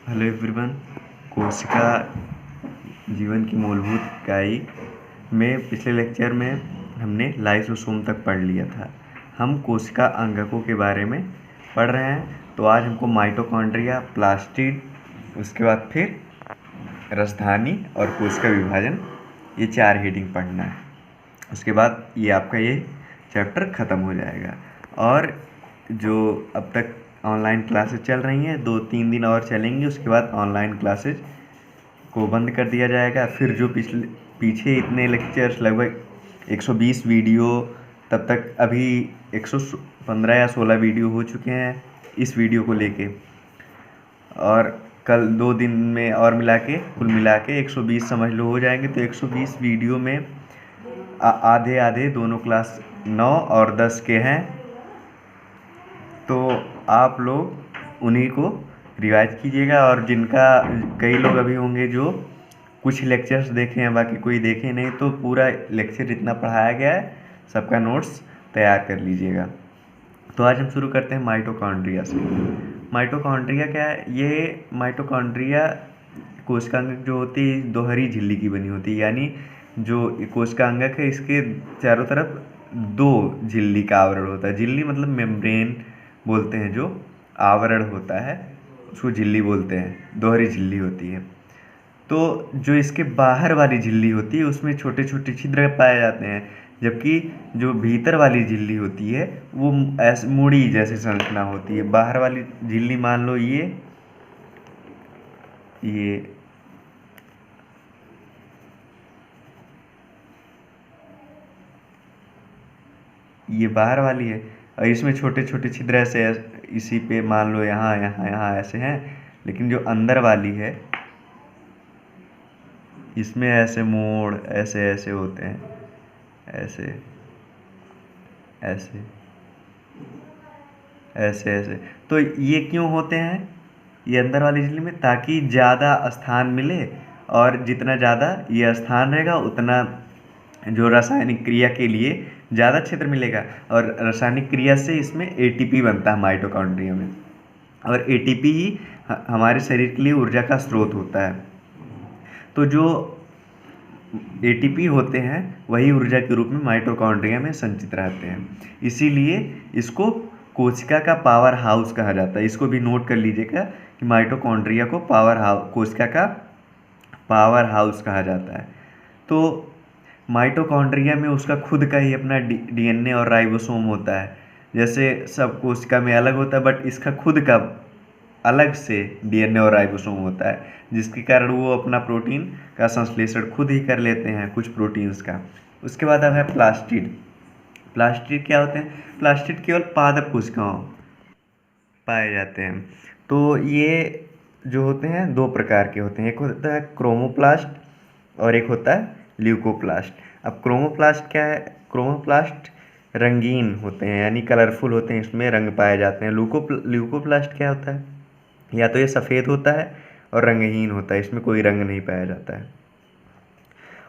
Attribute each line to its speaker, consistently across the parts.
Speaker 1: Hello everyone. कोशिका जीवन की मूलभूत इकाई में पिछले लेक्चर में हमने लाइसोसोम तक पढ़ लिया था। हम कोशिका अंगकों के बारे में पढ़ रहे हैं। तो आज हमको माइटोकॉन्ड्रिया, प्लास्टिड, उसके बाद फिर राजधानी और कोशिका विभाजन, ये 4 हेडिंग पढ़ना है। उसके बाद ये आपका ये चैप्टर ख़त्म हो जाएगा। और जो अब तक ऑनलाइन क्लासेस चल रही हैं 2-3 दिन और चलेंगी, उसके बाद ऑनलाइन क्लासेस को बंद कर दिया जाएगा। फिर जो पीछे इतने लेक्चर्स, लगभग 120 वीडियो, तब तक अभी 115 या 16 वीडियो हो चुके हैं इस वीडियो को लेके, और कल 2 दिन में और कुल मिला के 120 समझ लो हो जाएंगे। तो 120 वीडियो में आधे आधे दोनों क्लास 9 और 10 के हैं। तो आप लोग उन्हीं को रिवाइज कीजिएगा। और जिनका, कई लोग अभी होंगे जो कुछ लेक्चर्स देखे हैं, बाकी कोई देखे नहीं, तो पूरा लेक्चर जितना पढ़ाया गया है सबका नोट्स तैयार कर लीजिएगा। तो आज हम शुरू करते हैं माइटोकॉन्ड्रिया से। माइटोकॉन्ड्रिया क्या है? ये माइटोकॉन्ड्रिया कोशिकांगक जो होती है दोहरी झिल्ली की बनी होती है। यानी जो कोशिकांगक है इसके चारों तरफ 2 झिल्ली का आवरण होता है। झिल्ली मतलब मेम्ब्रेन बोलते हैं, जो आवरण होता है उसको झिल्ली बोलते हैं, दोहरी झिल्ली होती है। तो जो इसके बाहर वाली झिल्ली होती है उसमें छोटे छोटे छिद्र पाए जाते हैं, जबकि जो भीतर वाली झिल्ली होती है वो ऐसे मुड़ी जैसी संरचना होती है। बाहर वाली झिल्ली मान लो ये बाहर वाली है, और इसमें छोटे छोटे छिद्र ऐसे इसी पे मान लो यहाँ यहाँ यहाँ ऐसे हैं। लेकिन जो अंदर वाली है इसमें ऐसे मोड़ ऐसे ऐसे होते हैं, ऐसे ऐसे ऐसे ऐसे। तो ये क्यों होते हैं ये अंदर वाली झिल्ली में? ताकि ज़्यादा स्थान मिले, और जितना ज़्यादा ये स्थान रहेगा उतना जो रासायनिक क्रिया के लिए ज़्यादा क्षेत्र मिलेगा। और रासायनिक क्रिया से इसमें एटीपी बनता है माइटोकॉन्ड्रिया में, और एटीपी ही हमारे शरीर के लिए ऊर्जा का स्रोत होता है। तो जो एटीपी होते हैं वही ऊर्जा के रूप में माइटोकॉन्ड्रिया में संचित रहते हैं। इसीलिए इसको कोशिका का पावर हाउस कहा जाता है। इसको भी नोट कर लीजिएगा कि माइटोकॉन्ड्रिया को कोशिका का पावर हाउस कहा जाता है। तो माइटोकॉन्ड्रिया में उसका खुद का ही अपना डीएनए और राइबोसोम होता है। जैसे सब कोशिका में अलग होता है, बट इसका खुद का अलग से डीएनए और राइबोसोम होता है, जिसके कारण वो अपना प्रोटीन का संश्लेषण खुद ही कर लेते हैं, कुछ प्रोटीन्स का। उसके बाद अब है प्लास्टिड। प्लास्टिड क्या होते हैं? प्लास्टिड केवल पादप कोशिकाओं पाए जाते हैं। तो ये जो होते हैं 2 प्रकार के होते हैं। एक होता है क्रोमोप्लास्ट और एक होता है ल्यूकोप्लास्ट। अब क्रोमोप्लास्ट क्या है? क्रोमोप्लास्ट रंगीन होते हैं, यानी कलरफुल होते हैं, इसमें रंग पाए जाते हैं। ल्यूकोप्लास्ट क्या होता है? या तो ये सफ़ेद होता है और रंगहीन होता है, इसमें कोई रंग नहीं पाया जाता है।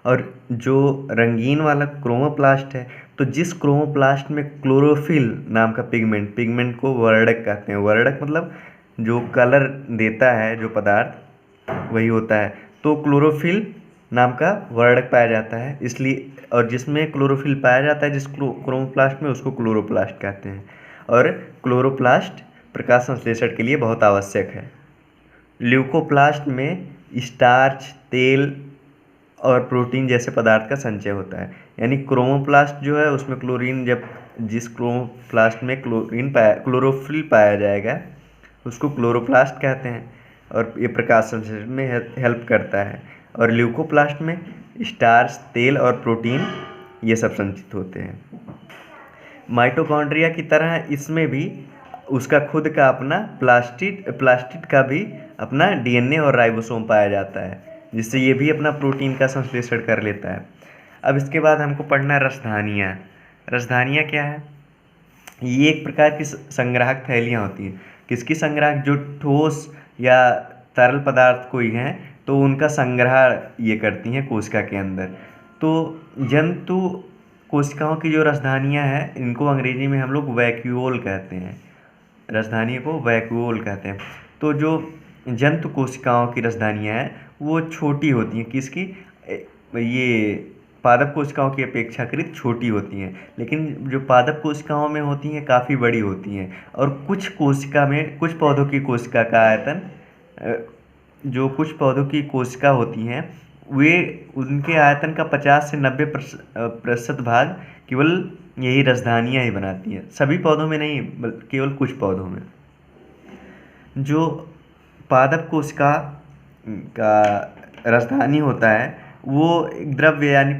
Speaker 1: और जो रंगीन वाला क्रोमोप्लास्ट है, तो जिस क्रोमोप्लास्ट में क्लोरोफिल नाम का पिगमेंट को वर्णक कहते हैं। वर्णक मतलब जो कलर देता है, जो पदार्थ वही होता है। तो क्लोरोफिल नाम का वर्णक पाया जाता है, इसलिए, और जिसमें क्लोरोफिल पाया जाता है जिस क्रोमोप्लास्ट में, उसको क्लोरोप्लास्ट कहते हैं। और क्लोरोप्लास्ट प्रकाश संश्लेषण के लिए बहुत आवश्यक है। ल्यूकोप्लास्ट में स्टार्च, तेल और प्रोटीन जैसे पदार्थ का संचय होता है। यानी क्रोमोप्लास्ट जो है उसमें क्लोरीन, जब जिस क्रोमोप्लास्ट में क्लोरोफिल पाया जाएगा उसको क्लोरोप्लास्ट कहते हैं, और ये प्रकाश संश्लेषण में हेल्प करता है। और ल्यूकोप्लास्ट में स्टार्च, तेल और प्रोटीन ये सब संचित होते हैं। माइटोकॉन्ड्रिया की तरह इसमें भी उसका खुद का अपना प्लास्टिड का भी अपना डीएनए और राइबोसोम पाया जाता है, जिससे ये भी अपना प्रोटीन का संश्लेषण कर लेता है। अब इसके बाद हमको पढ़ना है राजधानियाँ। राजधानियाँ क्या है? ये एक प्रकार की संग्राहक थैलियाँ होती हैं। किसकी संग्राहक? जो ठोस या तरल पदार्थ कोई हैं तो उनका संग्रह ये करती हैं कोशिका के अंदर। तो जंतु कोशिकाओं की जो राजधानियाँ हैं इनको अंग्रेजी में हम लोग वैक्यूओल कहते हैं। राजधानी को वैक्यूओल कहते हैं। तो जो जंतु कोशिकाओं की राजधानियाँ हैं वो छोटी होती हैं। किसकी? ये पादप कोशिकाओं की अपेक्षाकृत छोटी होती हैं, लेकिन जो पादप कोशिकाओं में होती हैं काफ़ी बड़ी होती हैं। और कुछ पौधों की कोशिका का आयतन, जो कुछ पौधों की कोशिका होती हैं वे उनके आयतन का 50 से 90% भाग केवल यही राजधानियाँ ही बनाती हैं। सभी पौधों में नहीं, केवल कुछ पौधों में। जो पादप कोशिका का राजधानी होता है वो एक द्रव्य यानी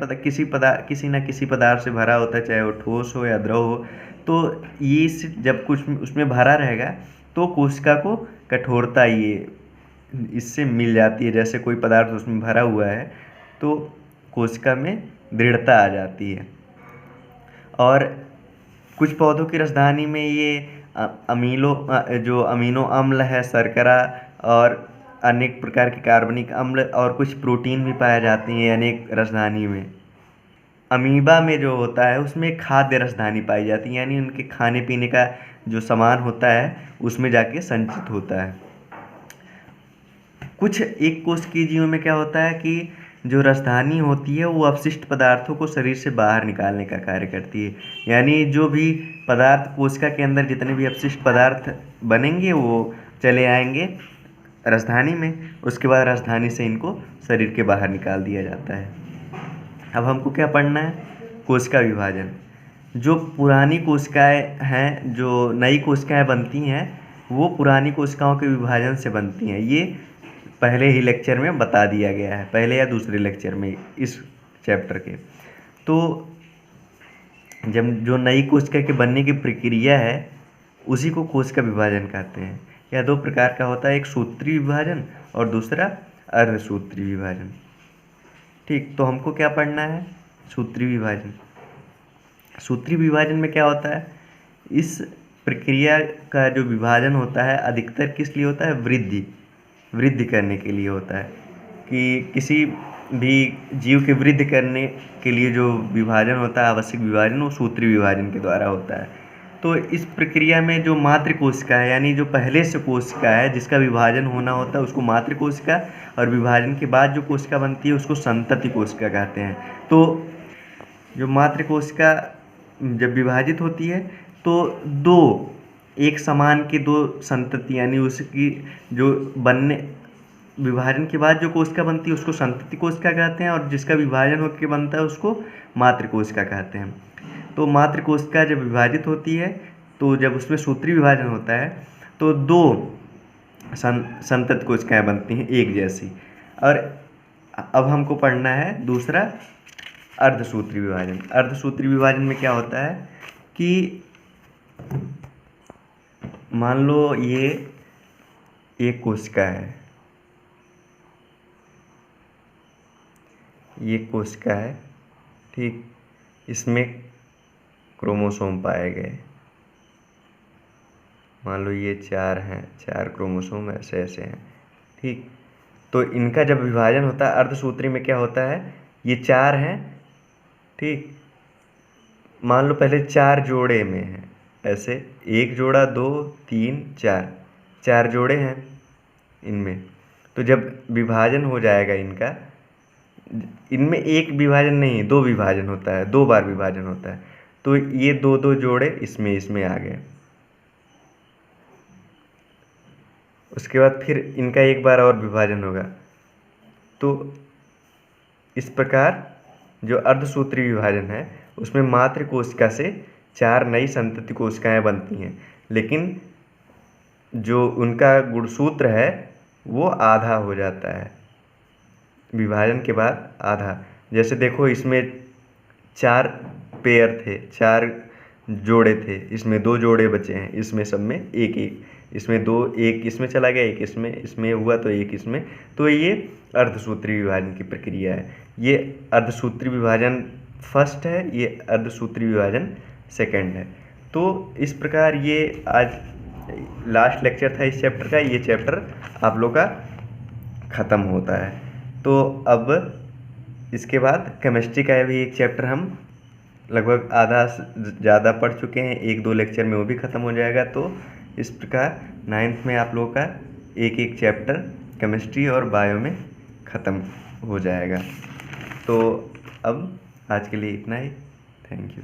Speaker 1: किसी न किसी पदार्थ से भरा होता है, चाहे वो ठोस हो या द्रव हो। तो ये जब कुछ उसमें भरा रहेगा तो कोशिका को कठोरता ये इससे मिल जाती है। जैसे कोई पदार्थ उसमें भरा हुआ है तो कोशिका में दृढ़ता आ जाती है। और कुछ पौधों की राजधानी में ये जो अमीनो अम्ल है, शर्करा और अनेक प्रकार के कार्बनिक अम्ल और कुछ प्रोटीन भी पाए जाते हैं अनेक राजधानी में। अमीबा में जो होता है उसमें खाद्य राजधानी पाई जाती है, यानी उनके खाने पीने का जो सामान होता है उसमें जाके संचित होता है। कुछ एक कोशिकीय जीवों में क्या होता है कि जो राजधानी होती है वो अपशिष्ट पदार्थों को शरीर से बाहर निकालने का कार्य करती है। यानी जो भी पदार्थ कोशिका के अंदर जितने भी अपशिष्ट पदार्थ बनेंगे वो चले आएंगे राजधानी में, उसके बाद राजधानी से इनको शरीर के बाहर निकाल दिया जाता है। अब हमको क्या पढ़ना है? कोशिका विभाजन। जो पुरानी कोशिकाएं हैं, जो नई कोशिकाएं बनती हैं वो पुरानी कोशिकाओं के विभाजन से बनती हैं। ये पहले ही लेक्चर में बता दिया गया है, पहले या दूसरे लेक्चर में इस चैप्टर के। तो जब जो नई कोशिका के बनने की प्रक्रिया है उसी को कोशिका विभाजन कहते हैं। यह दो प्रकार का होता है, एक सूत्रीय विभाजन और दूसरा अर्धसूत्रीय विभाजन। ठीक, तो हमको क्या पढ़ना है? सूत्रीय विभाजन। सूत्रीय विभाजन में क्या होता है? इस प्रक्रिया का जो विभाजन होता है अधिकतर किस लिए होता है? वृद्धि करने के लिए होता है। कि किसी भी जीव के वृद्धि करने के लिए जो विभाजन होता है, आवश्यक विभाजन, वो सूत्रीय विभाजन के द्वारा होता है। तो इस प्रक्रिया में जो मातृ कोशिका है, यानी जो पहले से कोशिका है जिसका विभाजन होना होता है उसको मातृ कोशिका, और विभाजन के बाद जो कोशिका बनती है उसको संतति कोशिका कहते हैं। तो जो मातृ कोशिका जब विभाजित होती है तो एक समान की दो संतति, यानी उसकी जो विभाजन के बाद जो कोशिका बनती है उसको संतति कोशिका कहते हैं, और जिसका विभाजन होकर बनता है उसको मातृ कोशिका कहते हैं। तो मातृ कोशिका जब विभाजित होती है तो जब उसमें सूत्रीय विभाजन होता है तो दो संतति कोशिकाएं बनती हैं एक जैसी। और अब हमको पढ़ना है दूसरा अर्धसूत्रीय विभाजन। अर्धसूत्रीय विभाजन में क्या होता है कि मान लो ये एक कोशिका है, ये कोशिका है, ठीक। इसमें क्रोमोसोम पाए गए, मान लो ये 4 हैं, 4 क्रोमोसोम ऐसे ऐसे हैं, ठीक। तो इनका जब विभाजन होता है अर्धसूत्री में क्या होता है? ये 4 हैं, ठीक। मान लो पहले 4 जोड़े में हैं, ऐसे 1 जोड़ा, 2, 3, 4 जोड़े हैं इनमें। तो जब विभाजन हो जाएगा इनका, इनमें एक विभाजन नहीं, 2 विभाजन होता है, 2 बार विभाजन होता है। तो ये 2 जोड़े इसमें आ गए। उसके बाद फिर इनका एक बार और विभाजन होगा। तो इस प्रकार जो अर्धसूत्रीय विभाजन है उसमें मातृ कोशिका से 4 नई संतति कोशिकाएं बनती हैं, लेकिन जो उनका गुणसूत्र है वो आधा हो जाता है विभाजन के बाद, आधा। जैसे देखो इसमें 4 पेयर थे, 4 जोड़े थे, इसमें 2 जोड़े बचे हैं, इसमें सब में एक, इसमें 2, एक इसमें चला गया, एक इसमें हुआ तो एक इसमें। तो ये अर्धसूत्रीय विभाजन की प्रक्रिया है। ये अर्धसूत्रीय विभाजन फर्स्ट है, ये अर्धसूत्रीय विभाजन सेकंड है। तो इस प्रकार ये आज लास्ट लेक्चर था इस चैप्टर का। ये चैप्टर आप लोग का ख़त्म होता है। तो अब इसके बाद केमिस्ट्री का भी एक चैप्टर हम लगभग आधा ज़्यादा पढ़ चुके हैं, 1-2 लेक्चर में वो भी ख़त्म हो जाएगा। तो इस प्रकार 9th में आप लोगों का एक एक चैप्टर केमिस्ट्री और बायो में ख़त्म हो जाएगा। तो अब आज के लिए इतना ही। Thank you.